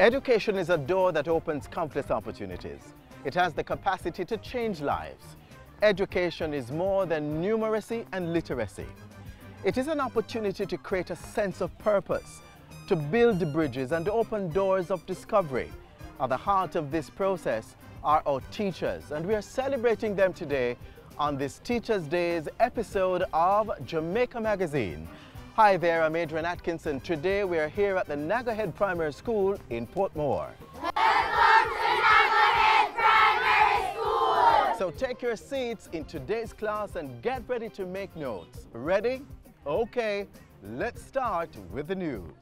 Education is a door that opens countless opportunities. It has the capacity to change lives. Education is more than numeracy and literacy. It is an opportunity to create a sense of purpose, to build bridges and open doors of discovery. At the heart of this process are our teachers, and we are celebrating them today on this Teachers' Day's episode of Jamaica Magazine. Hi there, I'm Adrian Atkinson. Today we are here at the Nagahead Primary School in Portmore. Welcome to Nagahead Primary School! So take your seats in today's class and get ready to make notes. Ready? Okay, let's start with the news.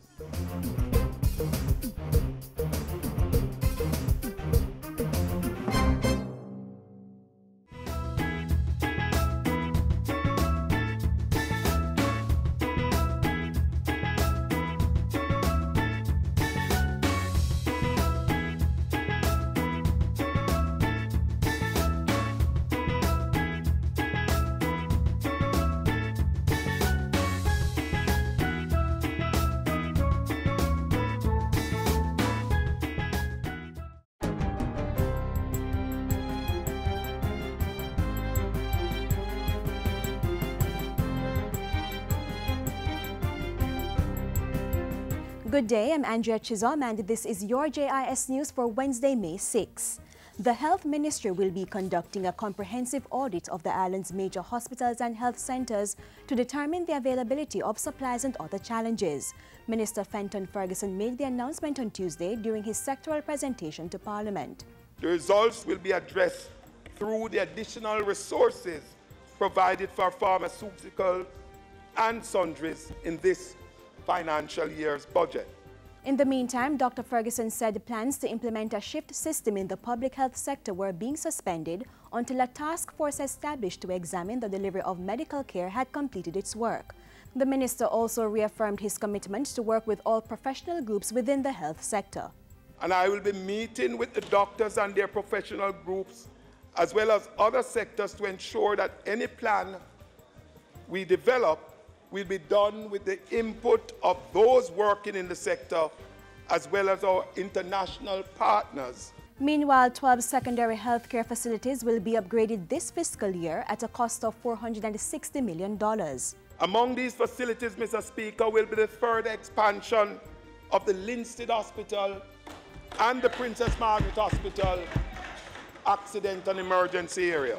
Good day, I'm Andrea Chizom and this is your JIS News for Wednesday, May 6. The Health Ministry will be conducting a comprehensive audit of the island's major hospitals and health centers to determine the availability of supplies and other challenges. Minister Fenton Ferguson made the announcement on Tuesday during his sectoral presentation to Parliament. The results will be addressed through the additional resources provided for pharmaceutical and sundries in this financial year's budget. In the meantime, Dr. Ferguson said the plans to implement a shift system in the public health sector were being suspended until a task force established to examine the delivery of medical care had completed its work. The minister also reaffirmed his commitment to work with all professional groups within the health sector. And I will be meeting with the doctors and their professional groups, as well as other sectors, to ensure that any plan we develop will be done with the input of those working in the sector, as well as our international partners. Meanwhile, 12 secondary healthcare facilities will be upgraded this fiscal year at a cost of $460 million. Among these facilities, Mr. Speaker, will be the further expansion of the Linstead Hospital and the Princess Margaret Hospital accident and emergency area.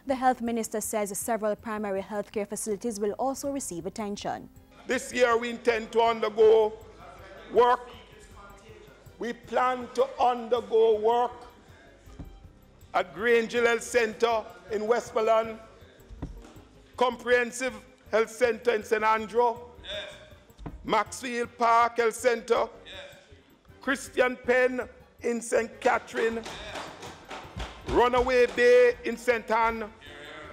The health minister says several primary healthcare facilities will also receive attention. This year we intend to undergo work. We plan to undergo work at Grangeville Health Center in Westmoreland, Comprehensive Health Center in St. Andrew, yes. Maxfield Park Health Center, yes. Christian Penn in St. Catherine, yes. Runaway Bay in St. Anne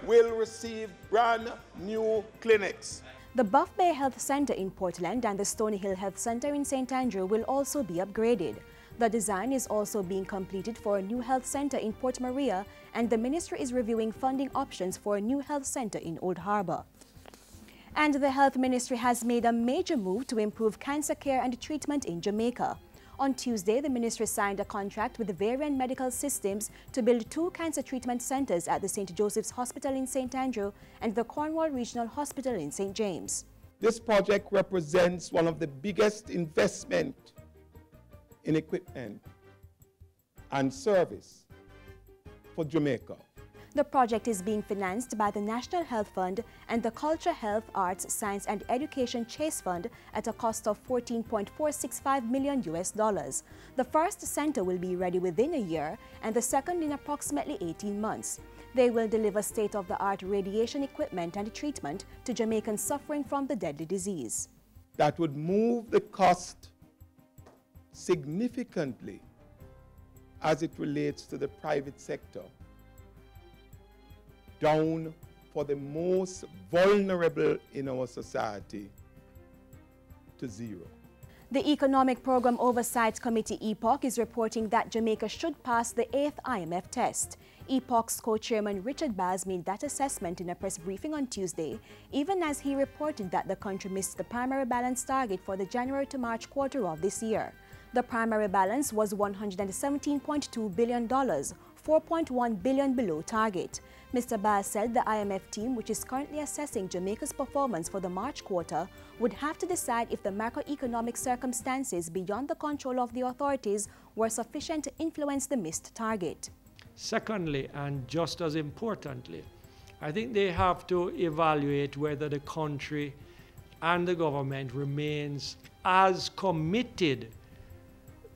will receive brand new clinics. The Buff Bay Health Center in Portland and the Stony Hill Health Center in St. Andrew will also be upgraded. The design is also being completed for a new health center in Port Maria, and the ministry is reviewing funding options for a new health center in Old Harbor. And the health ministry has made a major move to improve cancer care and treatment in Jamaica. On Tuesday, the ministry signed a contract with the Varian Medical Systems to build 2 cancer treatment centers at the St. Joseph's Hospital in St. Andrew and the Cornwall Regional Hospital in St. James. This project represents one of the biggest investments in equipment and service for Jamaica. The project is being financed by the National Health Fund and the Culture, Health, Arts, Science and Education Chase Fund at a cost of $14.465 million. The first center will be ready within a year and the second in approximately 18 months. They will deliver state-of-the-art radiation equipment and treatment to Jamaicans suffering from the deadly disease. That would move the cost significantly as it relates to the private sector down for the most vulnerable in our society to zero. The Economic Program Oversight Committee, EPOC, is reporting that Jamaica should pass the 8th IMF test. EPOC's co-chairman Richard Baz made that assessment in a press briefing on Tuesday, even as he reported that the country missed the primary balance target for the January to March quarter of this year. The primary balance was $117.2 billion, $4.1 billion below target. Mr. Bass said the IMF team, which is currently assessing Jamaica's performance for the March quarter, would have to decide if the macroeconomic circumstances beyond the control of the authorities were sufficient to influence the missed target. Secondly, and just as importantly, I think they have to evaluate whether the country and the government remains as committed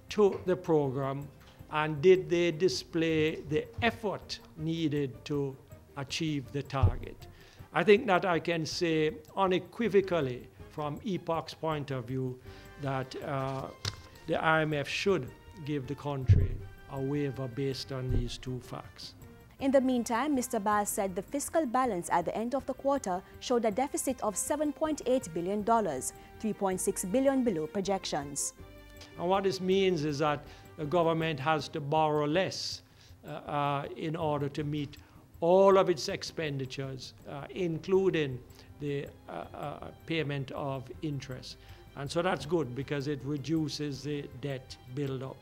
to the program, and did they display the effort needed to achieve the target. I think that I can say unequivocally from EPOC's point of view that the IMF should give the country a waiver based on these two facts. In the meantime, Mr. Bass said the fiscal balance at the end of the quarter showed a deficit of $7.8 billion, $3.6 billion below projections. And what this means is that the government has to borrow less in order to meet all of its expenditures, including the payment of interest. And so that's good because it reduces the debt buildup.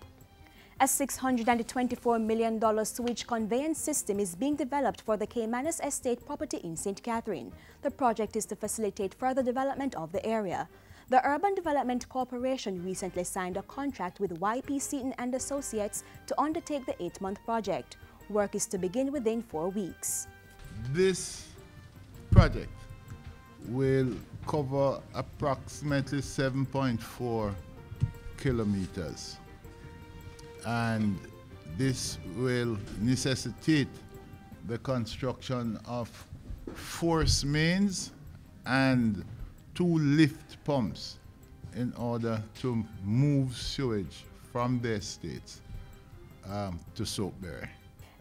A $624 million sewage conveyance system is being developed for the Caymanas Estate property in St. Catherine. The project is to facilitate further development of the area. The Urban Development Corporation recently signed a contract with YP Seaton and Associates to undertake the 8-month project. Work is to begin within 4 weeks. This project will cover approximately 7.4 kilometers. And this will necessitate the construction of force mains and 2 lift pumps in order to move sewage from the estates to Soapberry.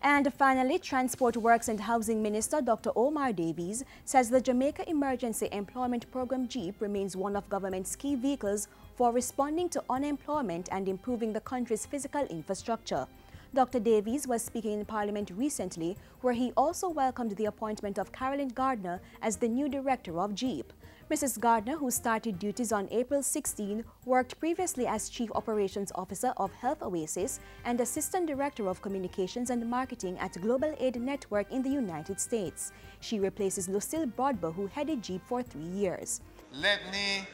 And finally, Transport Works and Housing Minister Dr. Omar Davies says the Jamaica Emergency Employment Program JEEP remains one of government's key vehicles for responding to unemployment and improving the country's physical infrastructure. Dr. Davies was speaking in Parliament recently, where he also welcomed the appointment of Carolyn Gardner as the new director of JEEP. Mrs. Gardner, who started duties on April 16, worked previously as Chief Operations Officer of Health Oasis and Assistant Director of Communications and Marketing at Global Aid Network in the United States. She replaces Lucille Broadbow, who headed JEEP for 3 years. Let me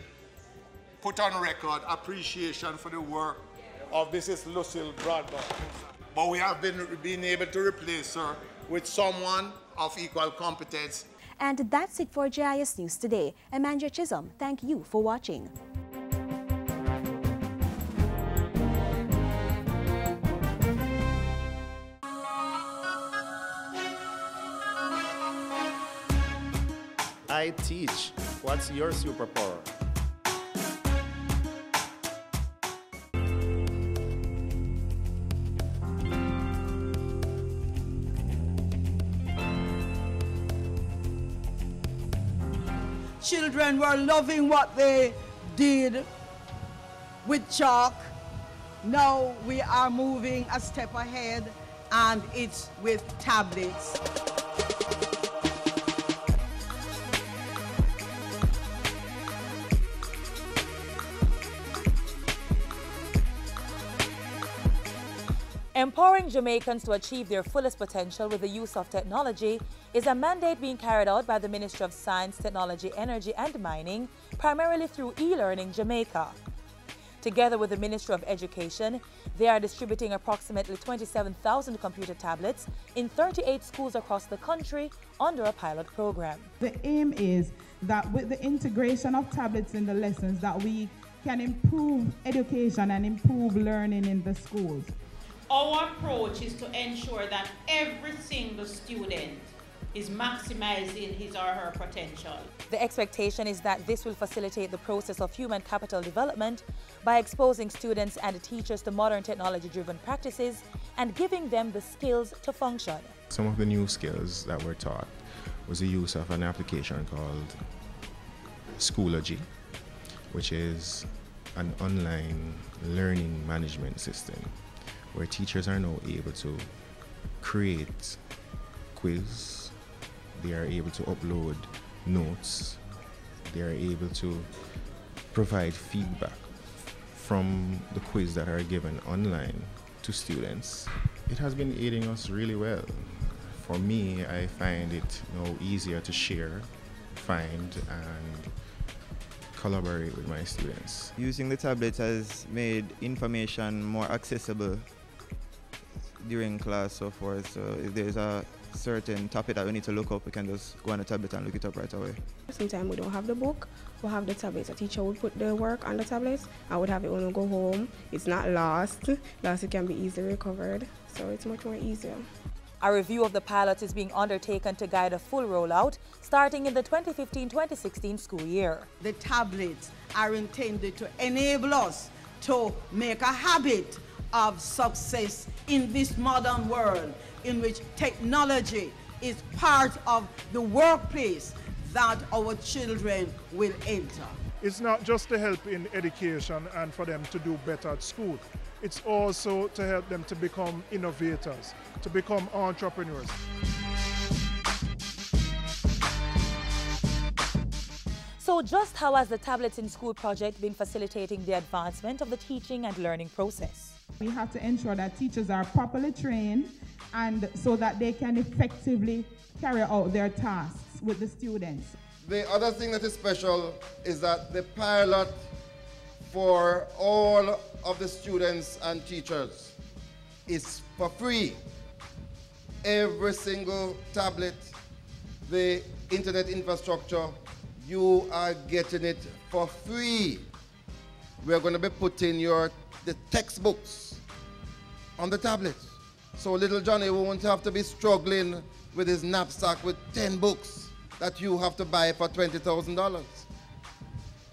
put on record appreciation for the work of Mrs. Lucille Broadbow. But we have been able to replace her with someone of equal competence. And that's it for JIS News Today. I'm Andrea Chisholm. Thank you for watching. I teach. What's your superpower? Children were loving what they did with chalk. Now we are moving a step ahead, and it's with tablets. Empowering Jamaicans to achieve their fullest potential with the use of technology is a mandate being carried out by the Ministry of Science, Technology, Energy and Mining, primarily through eLearning Jamaica. Together with the Ministry of Education, they are distributing approximately 27,000 computer tablets in 38 schools across the country under a pilot program. The aim is that with the integration of tablets in the lessons that we can improve education and improve learning in the schools. Our approach is to ensure that every single student is maximizing his or her potential. The expectation is that this will facilitate the process of human capital development by exposing students and teachers to modern technology-driven practices and giving them the skills to function. Some of the new skills that were taught was the use of an application called Schoology, which is an online learning management system where teachers are now able to create quiz, they are able to upload notes, they are able to provide feedback from the quiz that are given online to students, it has been aiding us really well. For me, I find it now easier to share, find, and collaborate with my students. Using the tablet has made information more accessible during class, so forth. So if there's a certain topic that we need to look up, we can just go on the tablet and look it up right away. Sometimes we don't have the book, we have the tablet. The teacher would put the work on the tablet. I would have it when we go home. It's not lost. It can be easily recovered, so it's much more easier. A review of the pilot is being undertaken to guide a full rollout starting in the 2015-2016 school year. The tablets are intended to enable us to make a habit of success in this modern world in which technology is part of the workplace that our children will enter. It's not just to help in education and for them to do better at school. It's also to help them to become innovators, to become entrepreneurs. So just how has the Tablets in School project been facilitating the advancement of the teaching and learning process? We have to ensure that teachers are properly trained and so that they can effectively carry out their tasks with the students. The other thing that is special is that the pilot for all of the students and teachers is for free. Every single tablet, the internet infrastructure, you are getting it for free. We're going to be putting the textbooks on the tablets. So little Johnny won't have to be struggling with his knapsack with 10 books that you have to buy for $20,000.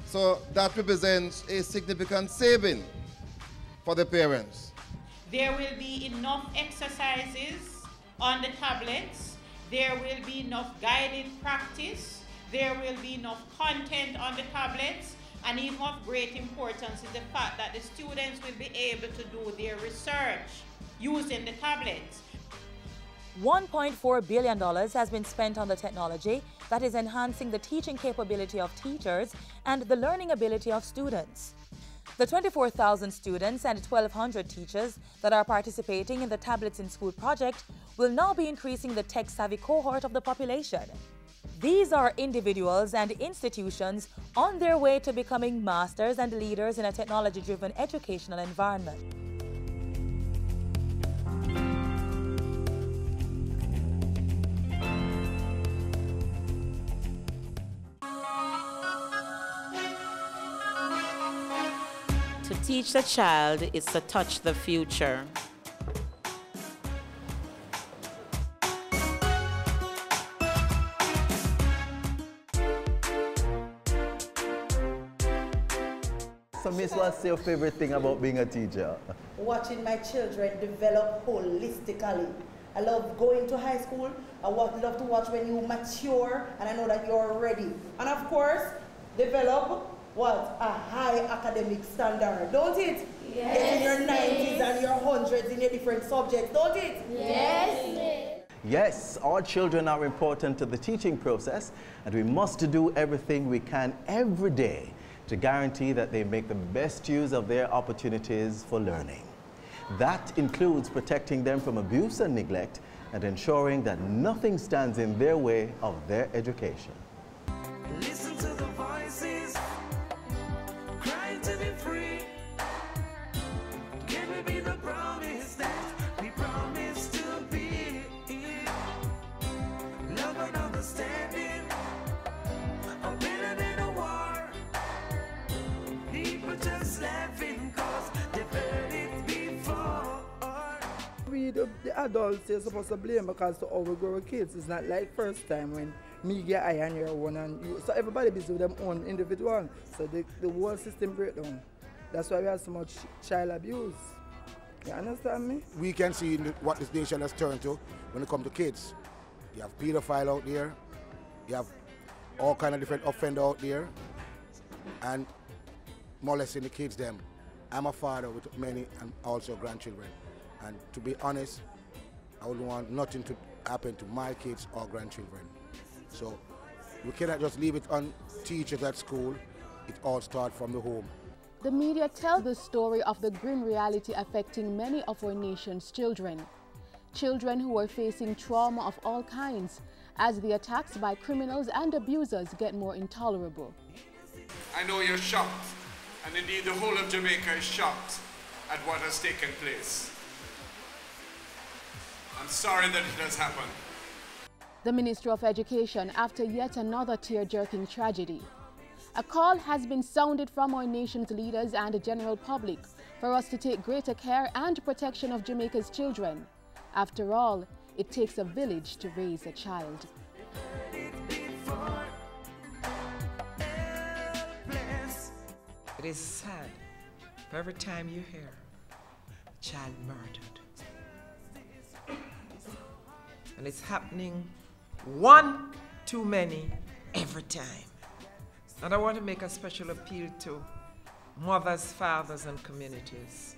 So that represents a significant saving for the parents. There will be enough exercises on the tablets. There will be enough guided practice. There will be enough content on the tablets. And even of great importance is the fact that the students will be able to do their research using the tablets. $1.4 billion has been spent on the technology that is enhancing the teaching capability of teachers and the learning ability of students. The 24,000 students and 1,200 teachers that are participating in the Tablets in School project will now be increasing the tech-savvy cohort of the population. These are individuals and institutions on their way to becoming masters and leaders in a technology-driven educational environment. To teach the child is to touch the future. So Miss, what's your favorite thing about being a teacher? Watching my children develop holistically. I love going to high school. I love to watch when you mature and I know that you're ready. And of course, develop what? A high academic standard, don't it? Yes. Getting your 90s and your 100s in your different subjects, don't it? Yes. Yes, all children are important to the teaching process, and we must do everything we can every day to guarantee that they make the best use of their opportunities for learning. That includes protecting them from abuse and neglect and ensuring that nothing stands in their way of their education. Listen to the voices, crying to be free. Can we be the promise that we promise to be? Love and understanding are better than a war. People just laughing cause they've heard it before. We, the adults, are supposed to blame because to how we grow kids. It's not like first time when me get I and your one and you. So everybody busy with them own individual. So the whole system break down. That's why we have so much child abuse. You understand me? We can see what this nation has turned to when it comes to kids. You have pedophile out there. You have all kind of different offender out there. And molesting the kids them. I'm a father with many and also grandchildren. And to be honest, I would want nothing to happen to my kids or grandchildren. So we cannot just leave it on teachers at school. It all starts from the home. The media tell the story of the grim reality affecting many of our nation's children. Children who are facing trauma of all kinds as the attacks by criminals and abusers get more intolerable. I know you're shocked, and indeed the whole of Jamaica is shocked at what has taken place. I'm sorry that it has happened. The Minister of Education after yet another tear-jerking tragedy. A call has been sounded from our nation's leaders and the general public for us to take greater care and protection of Jamaica's children. After all, it takes a village to raise a child. It is sad for every time you hear a child murdered. And it's happening one too many every time. And I want to make a special appeal to mothers, fathers, and communities.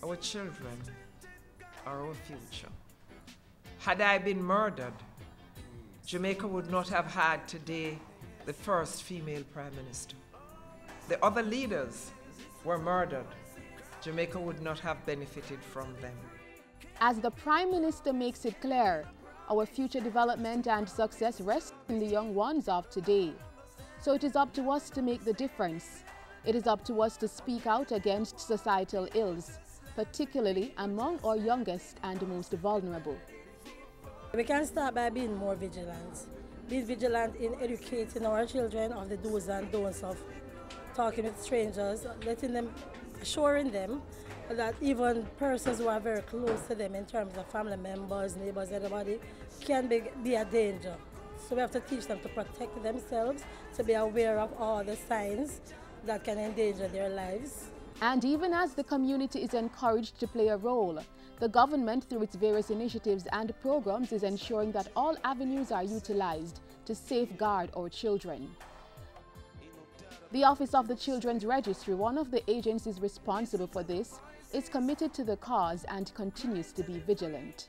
Our children are our future. Had I been murdered, Jamaica would not have had today the first female prime minister. The other leaders were murdered. Jamaica would not have benefited from them. As the Prime Minister makes it clear, our future development and success rests in the young ones of today. So it is up to us to make the difference. It is up to us to speak out against societal ills, particularly among our youngest and most vulnerable. We can start by being more vigilant. Being vigilant in educating our children of the do's and don'ts of talking with strangers, assuring them that even persons who are very close to them in terms of family members, neighbors, everybody, can be a danger. So we have to teach them to protect themselves, to be aware of all the signs that can endanger their lives. And even as the community is encouraged to play a role, the government, through its various initiatives and programs, is ensuring that all avenues are utilized to safeguard our children. The Office of the Children's Registry, one of the agencies responsible for this, is committed to the cause and continues to be vigilant.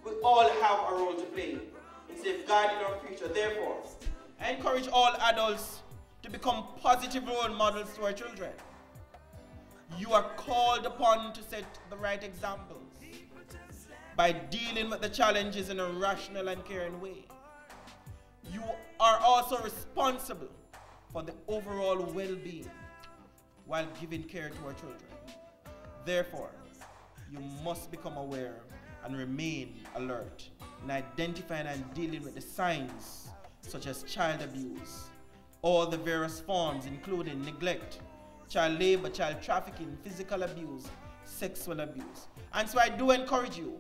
We all have a role to play in safeguarding our future. Therefore, I encourage all adults to become positive role models to our children. You are called upon to set the right examples by dealing with the challenges in a rational and caring way. You are also responsible for the overall well-being while giving care to our children. Therefore, you must become aware and remain alert in identifying and dealing with the signs such as child abuse, all the various forms including neglect, child labor, child trafficking, physical abuse, sexual abuse. And so I do encourage you,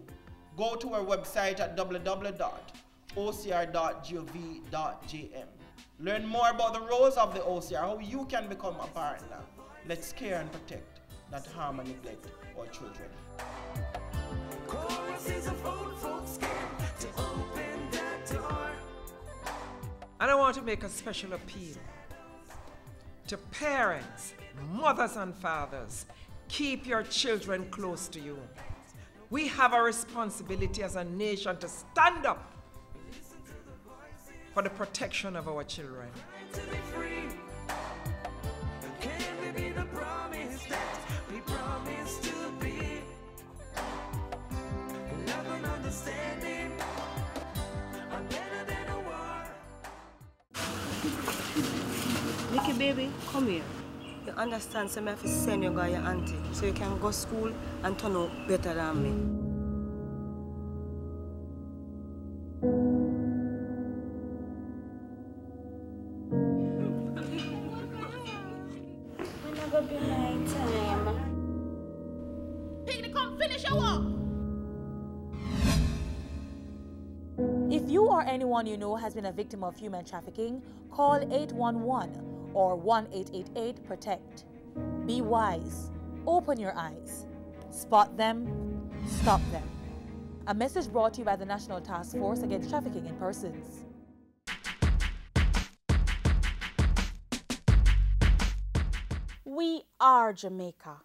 go to our website at www.ocr.gov.jm. Learn more about the roles of the OCR, how you can become a partner. Let's care and protect, not harm and neglect our children. And I want to make a special appeal to parents, mothers and fathers. Keep your children close to you. We have a responsibility as a nation to stand up for the protection of our children. Nicky baby, come here. You understand, so I have to send you guy your auntie so you can go to school and turn out better than me. When I go be night time. Piggy, come finish your work. If you or anyone you know has been a victim of human trafficking, call 811 or 1-888-PROTECT. Be wise. Open your eyes. Spot them. Stop them. A message brought to you by the National Task Force Against Trafficking in Persons. We are Jamaica,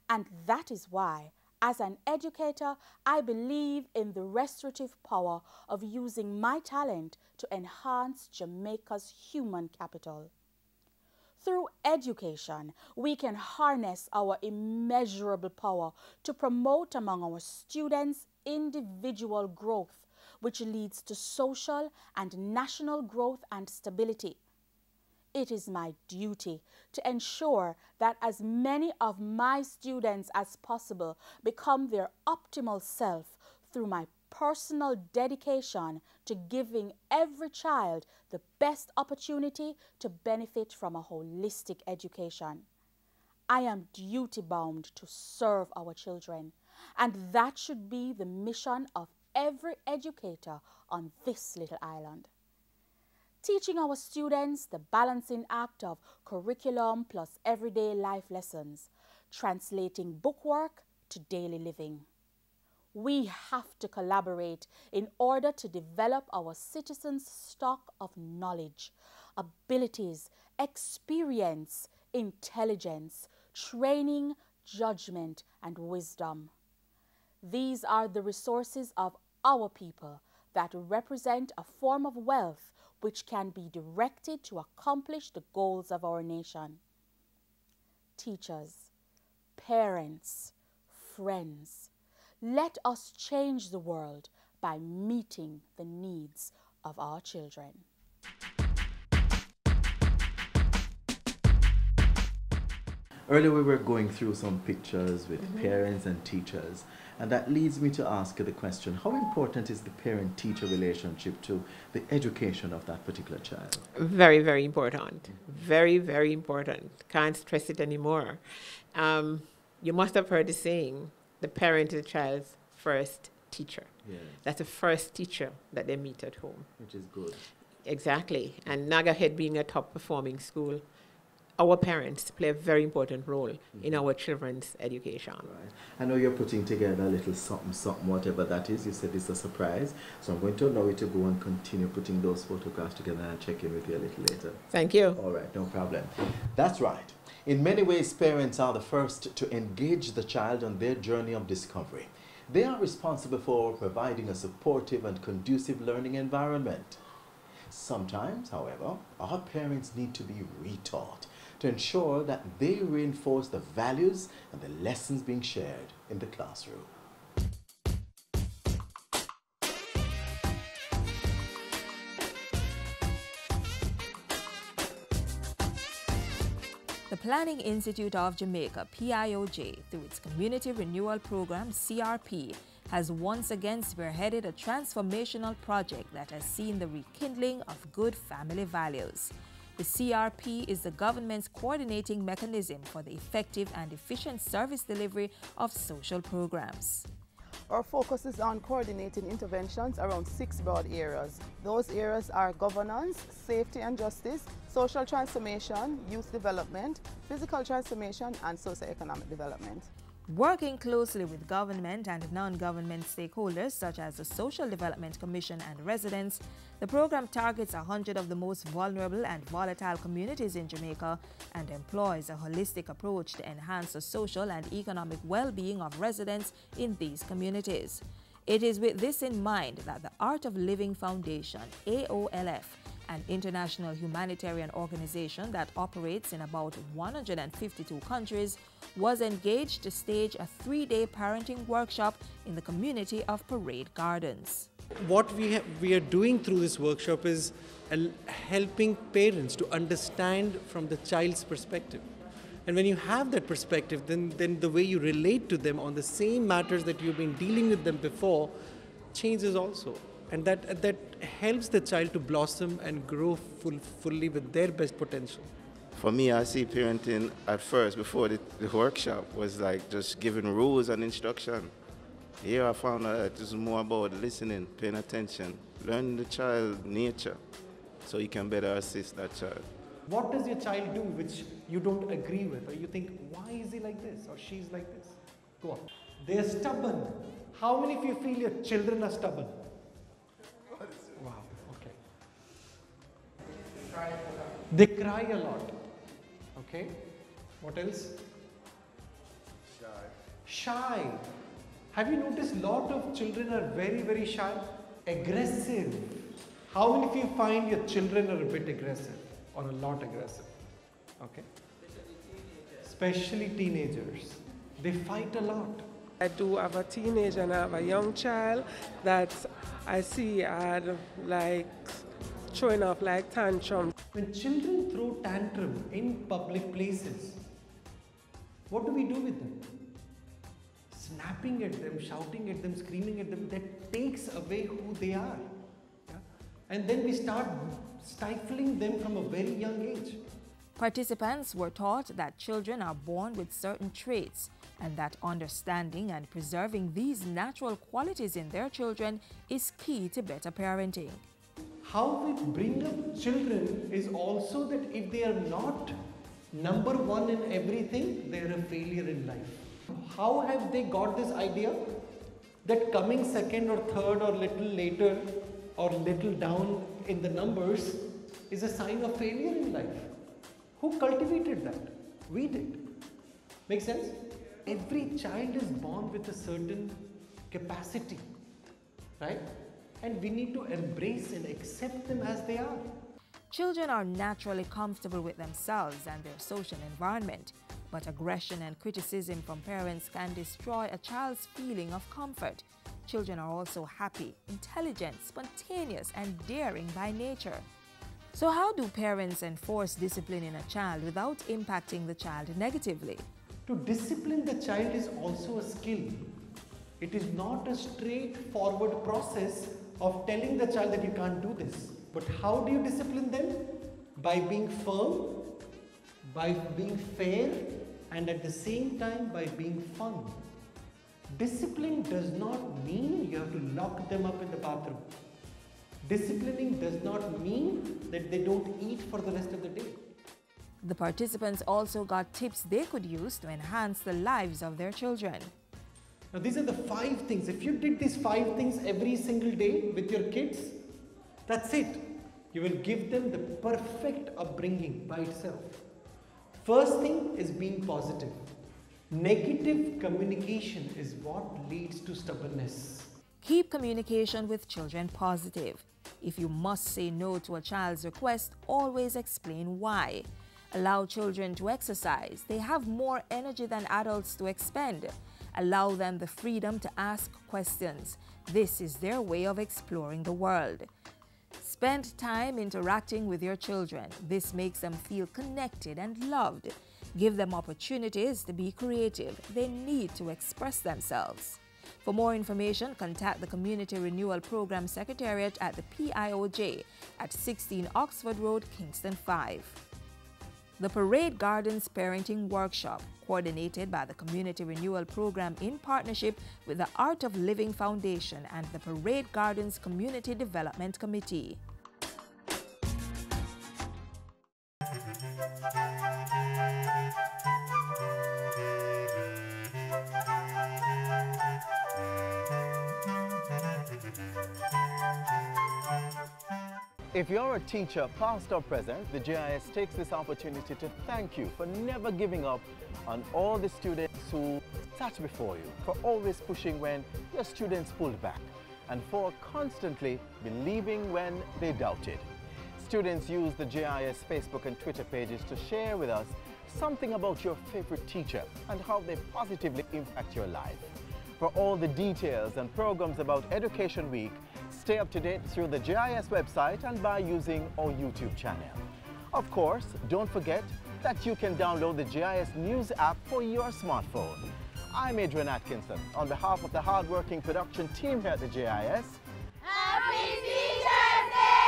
and that is why, as an educator, I believe in the restorative power of using my talent to enhance Jamaica's human capital. Through education, we can harness our immeasurable power to promote among our students individual growth, which leads to social and national growth and stability. It is my duty to ensure that as many of my students as possible become their optimal self through my personal dedication to giving every child the best opportunity to benefit from a holistic education. I am duty-bound to serve our children, and that should be the mission of every educator on this little island. Teaching our students the balancing act of curriculum plus everyday life lessons, translating bookwork to daily living. We have to collaborate in order to develop our citizens' stock of knowledge, abilities, experience, intelligence, training, judgment, and wisdom. These are the resources of our people that represent a form of wealth which can be directed to accomplish the goals of our nation. Teachers, parents, friends, let us change the world by meeting the needs of our children. Earlier we were going through some pictures with parents and teachers, and that leads me to ask you the question, how important is the parent-teacher relationship to the education of that particular child? Very, very important. Very, very important. Can't stress it anymore. You must have heard the saying, the parent is the child's first teacher. Yes. That's the first teacher that they meet at home. Which is good. Exactly. And Nagahead being a top-performing school, our parents play a very important role in our children's education. Right. I know you're putting together a little something, whatever that is. You said it's a surprise. So I'm going to allow you to go and continue putting those photographs together and check in with you a little later. Thank you. All right, no problem. That's right. In many ways, parents are the first to engage the child on their journey of discovery. They are responsible for providing a supportive and conducive learning environment. Sometimes, however, our parents need to be retaught to ensure that they reinforce the values and the lessons being shared in the classroom. The Planning Institute of Jamaica, PIOJ, through its Community Renewal Program, CRP, has once again spearheaded a transformational project that has seen the rekindling of good family values. The CRP is the government's coordinating mechanism for the effective and efficient service delivery of social programs. Our focus is on coordinating interventions around 6 broad areas. Those areas are governance, safety and justice, social transformation, youth development, physical transformation, and socioeconomic development. Working closely with government and non-government stakeholders such as the Social Development Commission and residents, the program targets 100 of the most vulnerable and volatile communities in Jamaica and employs a holistic approach to enhance the social and economic well-being of residents in these communities. It is with this in mind that the Art of Living Foundation, AOLF, an international humanitarian organization that operates in about 152 countries, was engaged to stage a 3-day parenting workshop in the community of Parade Gardens. What we are doing through this workshop is helping parents to understand from the child's perspective. And when you have that perspective, then the way you relate to them on the same matters that you've been dealing with them before changes also. And that helps the child to blossom and grow fully with their best potential. For me, I see parenting at first, before the workshop, was like just giving rules and instruction. Here I found out that it's more about listening, paying attention, learning the child's nature, so you can better assist that child. What does your child do which you don't agree with, or you think, why is he like this, or she's like this? Go on. They're stubborn. How many of you feel your children are stubborn? Wow, okay. They cry a lot. Okay. What else? Shy. Have you noticed a lot of children are very, very shy? Aggressive. How many of you find your children are a bit aggressive or a lot aggressive? Okay? Especially teenagers. They fight a lot. I do have a teenager and I have a young child that I see like showing off like tantrum. When children throw tantrum in public places, what do we do with them? Snapping at them, shouting at them, screaming at them, that takes away who they are. Yeah? And then we start stifling them from a very young age. Participants were taught that children are born with certain traits and that understanding and preserving these natural qualities in their children is key to better parenting. How we bring up children is also that if they are not number one in everything, they are a failure in life. How have they got this idea that coming second or third or little later or little down in the numbers is a sign of failure in life? Who cultivated that? We did. Make sense? Every child is born with a certain capacity, right? And we need to embrace and accept them as they are. Children are naturally comfortable with themselves and their social environment, but aggression and criticism from parents can destroy a child's feeling of comfort. Children are also happy, intelligent, spontaneous, and daring by nature. So how do parents enforce discipline in a child without impacting the child negatively? To discipline the child is also a skill. It is not a straightforward process of telling the child that you can't do this. But how do you discipline them? By being firm, by being fair, and at the same time by being fun. Discipline does not mean you have to lock them up in the bathroom. Disciplining does not mean that they don't eat for the rest of the day. The participants also got tips they could use to enhance the lives of their children. Now these are the 5 things. If you did these 5 things every single day with your kids, that's it. You will give them the perfect upbringing by itself. First thing is being positive. Negative communication is what leads to stubbornness. Keep communication with children positive. If you must say no to a child's request, always explain why. Allow children to exercise. They have more energy than adults to expend. Allow them the freedom to ask questions. This is their way of exploring the world. Spend time interacting with your children. This makes them feel connected and loved. Give them opportunities to be creative. They need to express themselves. For more information, contact the Community Renewal Program Secretariat at the PIOJ at 16 Oxford Road, Kingston 5. The Parade Gardens Parenting Workshop, coordinated by the Community Renewal Program in partnership with the Art of Living Foundation and the Parade Gardens Community Development Committee. If you're a teacher, past or present, the GIS takes this opportunity to thank you for never giving up on all the students who sat before you, for always pushing when your students pulled back, and for constantly believing when they doubted. Students use the GIS Facebook and Twitter pages to share with us something about your favorite teacher and how they positively impact your life. For all the details and programs about Education Week, stay up to date through the GIS website and by using our YouTube channel. Of course, don't forget that you can download the GIS News app for your smartphone. I'm Adrian Atkinson. On behalf of the hard-working production team here at the GIS, Happy Teacher's Day!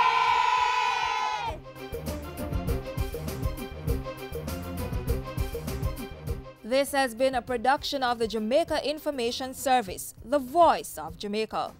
This has been a production of the Jamaica Information Service, the voice of Jamaica.